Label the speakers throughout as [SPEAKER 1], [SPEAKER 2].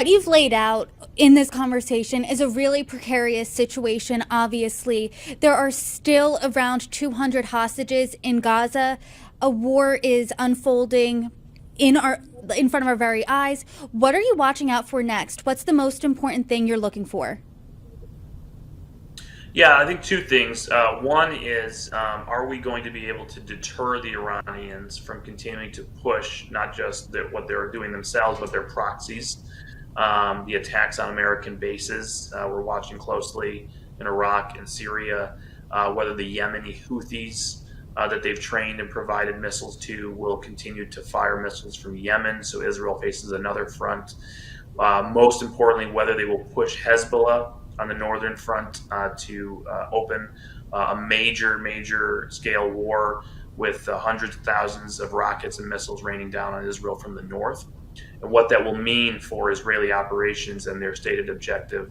[SPEAKER 1] you've laid out in this conversation is a really precarious situation. Obviously, there are still around 200 hostages in Gaza. A war is unfolding in front of our very eyes. What are you watching out for next? What's the most important thing you're looking for?
[SPEAKER 2] Yeah, I think two things. One is, are we going to be able to deter the Iranians from continuing to push not just what they're doing themselves, but their proxies, the attacks on American bases? We're watching closely in Iraq and Syria, whether the Yemeni Houthis that they've trained and provided missiles to will continue to fire missiles from Yemen, so Israel faces another front. Most importantly, whether they will push Hezbollah on the northern front to open a major scale war with hundreds of thousands of rockets and missiles raining down on Israel from the north, and what that will mean for Israeli operations and their stated objective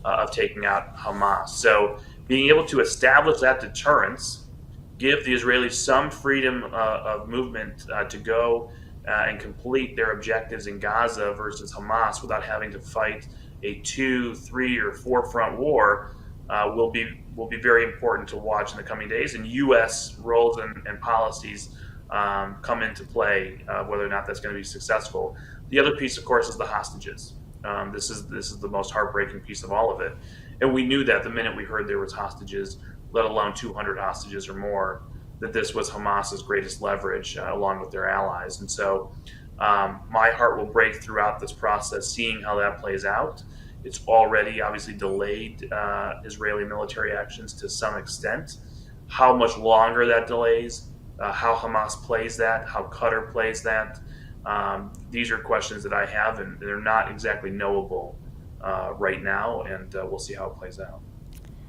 [SPEAKER 2] of taking out Hamas. So, being able to establish that deterrence, give the Israelis some freedom of movement to go and complete their objectives in Gaza versus Hamas without having to fight a two, three, or four front war will be very important to watch in the coming days. And U.S. roles and policies come into play, whether or not that's going to be successful. The other piece, of course, is the hostages. This is the most heartbreaking piece of all of it, and we knew that the minute we heard there was hostages, let alone 200 hostages or more, that this was Hamas's greatest leverage, along with their allies. And so, my heart will break throughout this process, seeing how that plays out. It's already obviously delayed Israeli military actions to some extent. How much longer that delays, how Hamas plays that, how Qatar plays that, these are questions that I have, and they're not exactly knowable right now, and we'll see how it plays out.